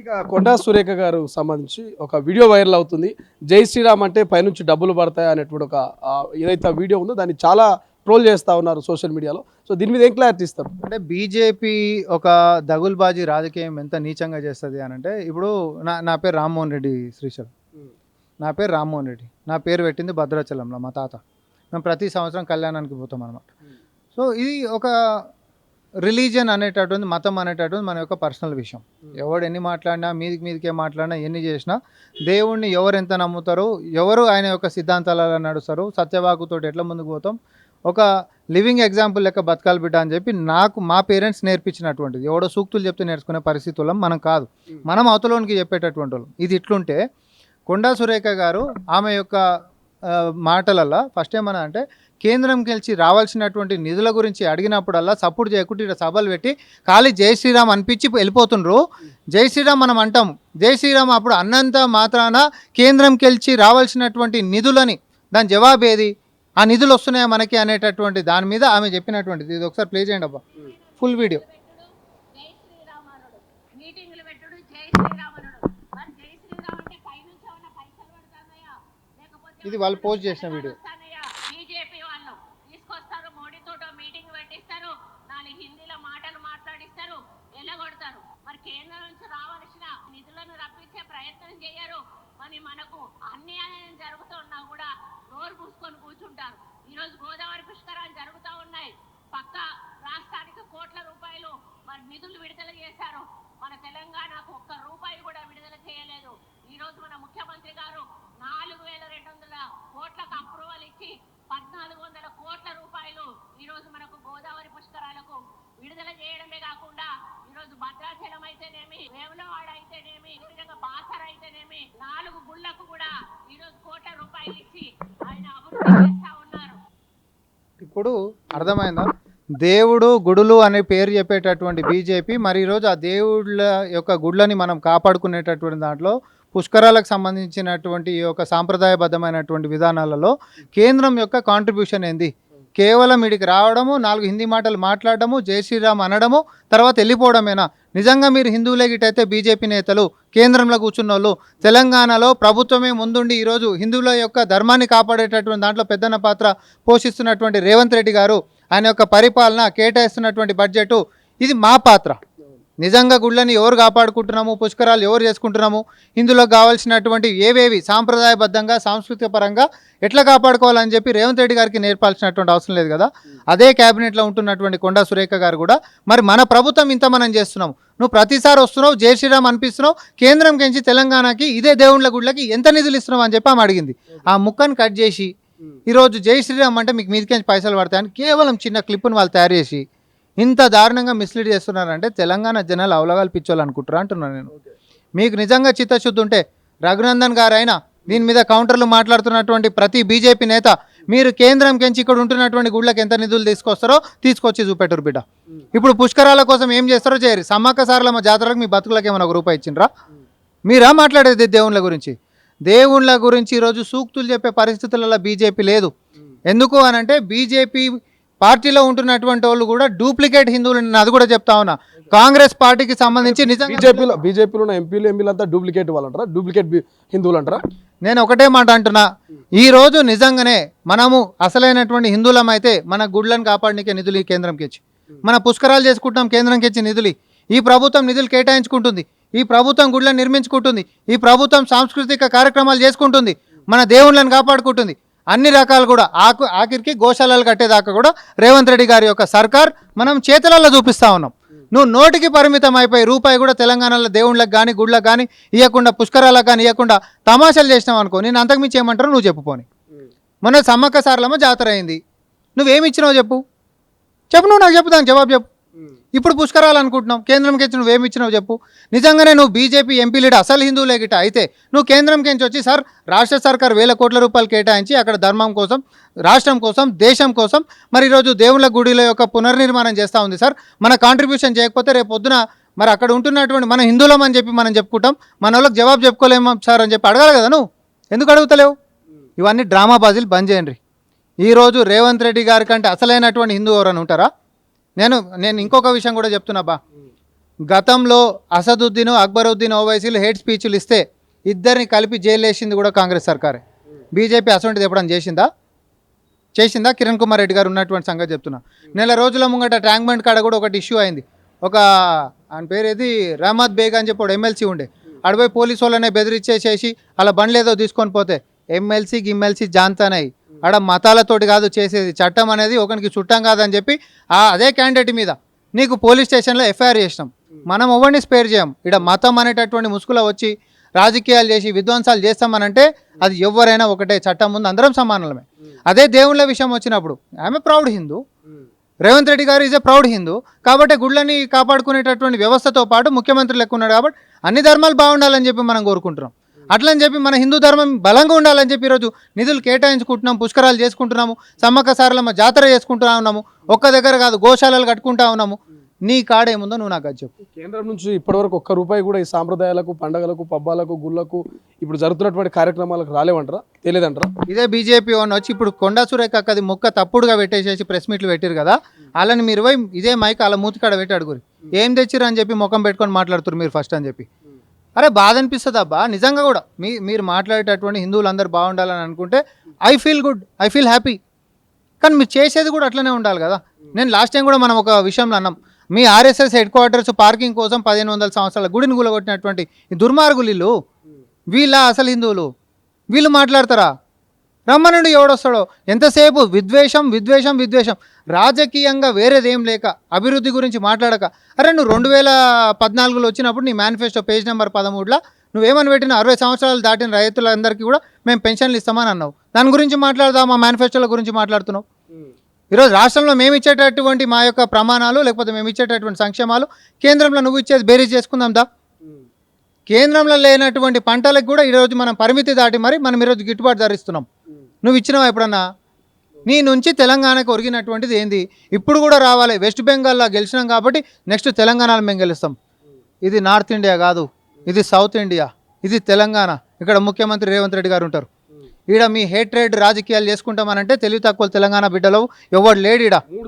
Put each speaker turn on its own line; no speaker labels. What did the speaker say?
ఇక కొండా సురేఖ గారు సంబంధించి ఒక వీడియో వైరల్ అవుతుంది. జై శ్రీరామ్ అంటే పైనుంచి డబ్బులు పడతాయి అనేటువంటి ఒక ఏదైతే ఆ వీడియో ఉందో దాన్ని చాలా ట్రోల్ చేస్తూ ఉన్నారు సోషల్ మీడియాలో. సో దీని మీద ఏం క్లారిటీ ఇస్తారు?
అంటే బీజేపీ ఒక దగుల్బాజీ రాజకీయం ఎంత నీచంగా చేస్తుంది అని అంటే, ఇప్పుడు నా పేరు రామ్మోహన్ రెడ్డి శ్రీశైలం. నా పేరు రామ్మోహన్ రెడ్డి. నా పేరు పెట్టింది భద్రాచలంలో మా తాత. మేము ప్రతి సంవత్సరం కళ్యాణానికి పోతాం అనమాట. సో ఇది ఒక రిలీజియన్ అనేటటువంటి, మతం అనేటటువంటి మన యొక్క పర్సనల్ విషయం. ఎవడు ఎన్ని మాట్లాడినా, మీదికే మాట్లాడినా, ఎన్ని చేసినా, దేవుణ్ణి ఎవరు ఎంత నమ్ముతారో, ఎవరు ఆయన యొక్క సిద్ధాంతాలలో నడుస్తారు, సత్యవాకుతోటి ఎట్లా ముందుకు పోతాం, ఒక లివింగ్ ఎగ్జాంపుల్ లెక్క బతకాలి బిడ్డ అని చెప్పి నాకు మా పేరెంట్స్ నేర్పించినటువంటిది. ఎవడో సూక్తులు చెప్తే నేర్చుకునే పరిస్థితుల్లో మనం కాదు, మనం అవతలోనికి చెప్పేటటువంటి వాళ్ళం. ఇది ఇట్లుంటే కొండా సురేఖ గారు ఆమె యొక్క మాటలల్లో ఫస్ట్ ఏమన్నా అంటే, కేంద్రంకి వెళ్ళి రావాల్సినటువంటి నిధుల గురించి అడిగినప్పుడల్లా సపోర్ట్ చేయకుండా ఇక్కడ సభలు పెట్టి ఖాళీ జై శ్రీరామ్ అనిపించి వెళ్ళిపోతుండ్రు. జై శ్రీరామ్ మనం అంటాము, జై శ్రీరామ్ అప్పుడు అన్నంత మాత్రాన కేంద్రంకి వెళ్ళి రావాల్సినటువంటి నిధులని దాని జవాబు ఏది, ఆ నిధులు వస్తున్నాయా మనకి అనేటటువంటి దాని మీద ఆమె చెప్పినటువంటిది. ఇది ఒకసారి ప్లే చేయండి అబ్బా, ఫుల్ వీడియో. ఇది వాళ్ళు పోస్ట్ చేసిన వీడియో.
బీజేపీ వాళ్ళు తీసుకొస్తారు, మోడీతో మీటింగ్ పెట్టిస్తారు, 4 హిందీలో మాటలు మాట్లాడిస్తారు, ఎల్లగొడతారు. మరి కేంద్రం నుంచి రావాల్సిన నిధులను రప్పించే ప్రయత్నం చేయరు. మరి మనకు అన్యాయం జరుగుతున్నా కూడా నోరు పూసుకొని కూర్చుంటారు. ఈరోజు గోదావరి పుష్కరాలు జరుగుతూ ఉన్నాయి. పక్క రాష్ట్రానికి కోట్ల రూపాయలు మరి నిధులు విడుదల చేశారు. మన తెలంగాణకు ఒక్క రూపాయి కూడా విడుదల చేయలేదు. ఈరోజు మన ముఖ్యమంత్రి గారు 4,200 కోట్లకు అప్రూవల్ ఇచ్చి 1,400 కోట్ల రూపాయలు ఈరోజు మనకు గోదావరి పుష్కరాలకు విడుదల చేయడమే కాకుండా ఈరోజు భద్రాచలం అయితేనేమి, వేములవాడ అయితేనేమి, బాసర అయితేనేమి 4 గుళ్లకు కూడా ఈరోజు కోట్ల రూపాయలు ఇచ్చి ఆయన అభివృద్ధి చేస్తా ఉన్నారు.
ఇప్పుడు అర్థమైందా? దేవుడు గుడులు అనే పేరు చెప్పేటటువంటి బీజేపీ మరి ఈరోజు ఆ దేవుళ్ళ యొక్క గుళ్ళని మనం కాపాడుకునేటటువంటి దాంట్లో పుష్కరాలకు సంబంధించినటువంటి ఈ యొక్క సాంప్రదాయబద్ధమైనటువంటి విధానాలలో కేంద్రం యొక్క కాంట్రిబ్యూషన్ ఏంది? కేవలం వీడికి రావడము, 4 హిందీ మాటలు మాట్లాడడము, జై శ్రీరామ్ అనడము, తర్వాత వెళ్ళిపోవడమేనా? నిజంగా మీరు హిందువులే గిట్టయితే బీజేపీ నేతలు కేంద్రంలో కూర్చున్న వాళ్ళు, తెలంగాణలో ప్రభుత్వమే ముందుండి ఈరోజు హిందువుల యొక్క ధర్మాన్ని కాపాడేటటువంటి దాంట్లో పెద్దన్న పాత్ర పోషిస్తున్నటువంటి రేవంత్ రెడ్డి గారు, ఆయన యొక్క పరిపాలన, కేటాయిస్తున్నటువంటి బడ్జెట్, ఇది మా పాత్ర. నిజంగా గుళ్ళని ఎవరు కాపాడుకుంటున్నాము, పుష్కరాలు ఎవరు చేసుకుంటున్నాము, ఇందులో కావాల్సినటువంటి ఏవేవి సాంప్రదాయబద్ధంగా సాంస్కృతిక పరంగా ఎట్లా కాపాడుకోవాలని చెప్పి రేవంత్ రెడ్డి గారికి నేర్పాల్సినటువంటి అవసరం లేదు కదా. అదే క్యాబినెట్లో ఉంటున్నటువంటి కొండా సురేఖ గారు కూడా మరి మన ప్రభుత్వం ఇంత మనం చేస్తున్నాము, నువ్వు ప్రతిసారి వస్తున్నావు, జై శ్రీరామ్ అనిపిస్తున్నావు, కేంద్రం కించి తెలంగాణకి ఇదే దేవుళ్ళ గుళ్ళకి ఎంత నిధులు ఇస్తున్నావు అని చెప్పి ఆమె అడిగింది. ఆ ముక్కను కట్ చేసి ఈరోజు జై శ్రీరామ్ అంటే మీకు మీదికించి పైసలు పడతాయని కేవలం చిన్న క్లిప్ను వాళ్ళు తయారు చేసి ఇంత దారుణంగా మిస్లీడ్ చేస్తున్నారంటే తెలంగాణ జనాలు అవలగాలు పిచ్చోళ్ళు అనుకుంటారా అంటున్నాను నేను. మీకు నిజంగా చిత్తశుద్ధి ఉంటే రఘునందన్ గారు అయినా దీని మీద కౌంటర్లు మాట్లాడుతున్నటువంటి ప్రతి బీజేపీ నేత, మీరు కేంద్రం కెంచి ఇక్కడ ఉంటున్నటువంటి గుళ్ళకి ఎంత నిధులు తీసుకొస్తారో తీసుకొచ్చి చూపెట్టరు బిడ్డ. ఇప్పుడు పుష్కరాల కోసం ఏం చేస్తారో చేయరు. సమ్మక్క సారలమ్మ జాతరలకు మీ బతుకులకు ఏమైనా 1 రూపాయి ఇచ్చిండ్రా? మీరా మాట్లాడేది దేవుళ్ళ గురించి? దేవుళ్ళ గురించి ఈరోజు సూక్తులు చెప్పే పరిస్థితులలో బీజేపీ లేదు. ఎందుకు అనంటే బీజేపీ పార్టీలో ఉంటున్నటువంటి వాళ్ళు కూడా డూప్లికేట్ హిందువులు. అది కూడా చెప్తా ఉన్నా, కాంగ్రెస్ పార్టీకి సంబంధించి నిజంగా
బీజేపీలో ఉన్న ఎంపీలు అంతా డూప్లికేట్ వాళ్ళు అంటారా, డూప్లికేట్ హిందువులు అంటారా?
నేను ఒకటే మాట అంటున్నా, ఈరోజు నిజంగానే మనము అసలైనటువంటి హిందువులం అయితే మన గుడ్లను కాపాడనికే నిధులు ఈ కేంద్రంకి ఇచ్చి, మన పుష్కరాలు చేసుకుంటాం కేంద్రంకి ఇచ్చి నిధులు, ఈ ప్రభుత్వం నిధులు కేటాయించుకుంటుంది, ఈ ప్రభుత్వం గుడ్లను నిర్మించుకుంటుంది, ఈ ప్రభుత్వం సాంస్కృతిక కార్యక్రమాలు చేసుకుంటుంది, మన దేవుళ్ళని కాపాడుకుంటుంది, అన్ని రకాలు కూడా ఆఖరికి గోశాలలు కట్టేదాకా కూడా రేవంత్ రెడ్డి గారి యొక్క సర్కార్ మనం చేతులలో చూపిస్తూ ఉన్నాం. నువ్వు నోటికి పరిమితం అయిపోయి రూపాయి కూడా తెలంగాణలో దేవుళ్ళకి కానీ గుళ్ళకి కానీ ఇవ్వకుండా, పుష్కరాలకు కానీ ఇవ్వకుండా తమాషాలు చేసినావు అనుకో, నేను అంతకుమించి ఏమంటారో నువ్వు చెప్పుపోని. మొన్న సమ్మక్క సారలమ్మ జాతర అయింది, నువ్వేమి ఇచ్చినావు చెప్పు, నువ్వు నాకు చెప్పు, దానికి జవాబు చెప్పు. ఇప్పుడు పుష్కరాలు అనుకుంటున్నావు, కేంద్రంకి వచ్చి నువ్వేమి ఇచ్చినావు చెప్పు. నిజంగానే నువ్వు బీజేపీ ఎంపీ లీడర్ అసలు హిందువులే గిట్ట అయితే నువ్వు కేంద్రంకి వచ్చి సార్ రాష్ట్ర సర్కార్ 1,000 కోట్ల రూపాయలు కేటాయించి అక్కడ ధర్మం కోసం, రాష్ట్రం కోసం, దేశం కోసం మరి ఈరోజు దేవుళ్ళ గుడిల యొక్క పునర్నిర్మాణం చేస్తూ ఉంది సార్, మన కాంట్రిబ్యూషన్ చేయకపోతే రేపు పొద్దున మరి అక్కడ ఉంటున్నటువంటి మన హిందువులం అని చెప్పి మనం చెప్పుకుంటాం, మన వాళ్ళకి జవాబు చెప్పుకోలేము సార్ అని చెప్పి అడగాలి కదా. నువ్వు ఎందుకు అడుగుతలేవు? ఇవన్నీ డ్రామా బాజీలు బంద్ చేయండి. ఈరోజు రేవంత్ రెడ్డి గారి కంటే అసలైనటువంటి హిందూ ఎవరైనా ఉంటారా? నేను ఇంకొక విషయం కూడా చెప్తున్నా బా, గతంలో అసదుద్దీన్ అక్బరుద్దీన్ ఓవైసీలు హేట్ స్పీచ్లు ఇస్తే ఇద్దరిని కలిపి జైలు వేసింది కూడా కాంగ్రెస్ సర్కారే. బీజేపీ అసొంటిది ఎప్పుడైనా చేసిందా? కిరణ్ కుమార్ రెడ్డి గారు ఉన్నటువంటి సంగతి చెప్తున్నా. నెల రోజుల ముంగట ట్యాంక్ బండ్ కాడ కూడా ఒకటి ఇష్యూ అయింది. ఒక ఆయన పేరు ఏది రహమద్ బేగ్ అని చెప్పి ఎమ్మెల్సీ ఉండే, అడిపోయి పోలీసు వాళ్ళనే బెదిరించేసేసి అలా బండ్లు ఏదో తీసుకొని పోతే ఎమ్మెల్సీ జాన్తానై ఆడ మతాలతోటి కాదు చేసేది, చట్టం అనేది ఒకరికి చుట్టం కాదని చెప్పి అదే క్యాండిడేట్ మీద నీకు పోలీస్ స్టేషన్లో ఎఫ్ఐఆర్ చేసినాం. మనం ఎవరిని స్పేర్ చేయం. ఇక్కడ మతం అనేటటువంటి ముసుగులో వచ్చి రాజకీయాలు చేసి విధ్వంసాలు చేస్తామనంటే అది ఎవరైనా ఒకటే, చట్టం ముందు అందరం సమానమే. అదే దేవుళ్ళ విషయం వచ్చినప్పుడు ఆమె ప్రౌడ్ హిందూ, రేవంత్ రెడ్డి గారు ఈజ్ ఎ ప్రౌడ్ హిందూ. కాబట్టి గుళ్ళని కాపాడుకునేటటువంటి వ్యవస్థతో పాటు ముఖ్యమంత్రి లెక్క ఉన్నాడు కాబట్టి అన్ని ధర్మాలు బాగుండాలని చెప్పి మనం కోరుకుంటున్నాం. అట్లని చెప్పి మన హిందూ ధర్మం బలంగా ఉండాలని చెప్పి ఈరోజు నిధులు కేటాయించుకుంటున్నాం, పుష్కరాలు చేసుకుంటున్నాము, సమ్మక్క సారలమ్మ జాతర చేసుకుంటా ఉన్నాము, ఒక్క దగ్గర కాదు గోశాలలు కట్టుకుంటా ఉన్నాము. నీ కాడేముందో నువ్వు నాకు అది చెప్పు.
కేంద్రం నుంచి ఇప్పటివరకు ఒక్క రూపాయి కూడా ఈ సాంప్రదాయాలకు, పండగలకు, పబ్బాలకు, గుళ్ళకు ఇప్పుడు జరుగుతున్నటువంటి కార్యక్రమాలకు రాలేవంటారా? తెలియదంటారా?
ఇదే బీజేపీ వాళ్ళు వచ్చి ఇప్పుడు కొండా సురేఖ అది మొక్క తప్పుడుగా పెట్టేసేసి ప్రెస్ మీట్లు పెట్టారు కదా, వాళ్ళని మీరు పోయి ఇదే మైక్ అలా మూతికాడ పెట్టి అడుగురు ఏం తెచ్చిరు అని చెప్పి ముఖం పెట్టుకొని మాట్లాడుతున్నారు మీరు ఫస్ట్ అని చెప్పి. అరే బాధ అనిపిస్తుంది అబ్బా నిజంగా కూడా. మీరు మాట్లాడేటటువంటి హిందువులు అందరూ బాగుండాలని అనుకుంటే I feel good, I feel happy. కానీ మీరు చేసేది కూడా అట్లనే ఉండాలి కదా. నేను లాస్ట్ టైం కూడా మనం ఒక విషయంలో అన్నాం, మీ ఆర్ఎస్ఎస్ హెడ్ క్వార్టర్స్ పార్కింగ్ కోసం 1500 సంవత్సరాల గుడిని కూలగొట్టినటువంటి ఈ దుర్మార్గులు వీళ్ళ అసలు హిందువులు వీళ్ళు మాట్లాడతారా? రమ్మనుడు ఎవడొస్తాడో. ఎంతసేపు విద్వేషం విద్వేషం విద్వేషం, రాజకీయంగా వేరేదేం లేక అభివృద్ధి గురించి మాట్లాడక. అరే నువ్వు 2014లో వచ్చినప్పుడు నీ మేనిఫెస్టో పేజ్ నెంబర్ 13లో నువ్వేమని పెట్టిన 60 సంవత్సరాలు దాటిన రైతులందరికీ కూడా మేము పెన్షన్లు ఇస్తామని అన్నావు. దాని గురించి మాట్లాడదాం, మా మేనిఫెస్టోల గురించి మాట్లాడుతున్నావు. ఈరోజు రాష్ట్రంలో మేము ఇచ్చేటటువంటి మా యొక్క ప్రమాణాలు లేకపోతే మేము ఇచ్చేటటువంటి సంక్షేమాలు కేంద్రంలో నువ్వు ఇచ్చేది బేరీజ్ చేసుకుందాం దా. కేంద్రంలో లేనటువంటి పంటలకు కూడా ఈరోజు మనం పరిమితి దాటి మరి మనం ఈరోజు గిట్టుబాటు ధరిస్తున్నాం. నువ్వు ఇచ్చినావా ఎప్పుడన్నా? నీ నుంచి తెలంగాణకు ఒరిగినటువంటిది ఏంది? ఇప్పుడు కూడా రావాలి. వెస్ట్ బెంగాల్లో గెలిచినాం కాబట్టి నెక్స్ట్ తెలంగాణలో మేము గెలుస్తాం. ఇది నార్త్ ఇండియా కాదు, ఇది సౌత్ ఇండియా, ఇది తెలంగాణ. ఇక్కడ ముఖ్యమంత్రి రేవంత్ రెడ్డి గారు ఉంటారు. ఈడ మీ హేట్రేడ్ రాజకీయాలు చేసుకుంటామనంటే తెలివి తక్కువ తెలంగాణ బిడ్డలో ఎవడు లేడు. ఈడ
3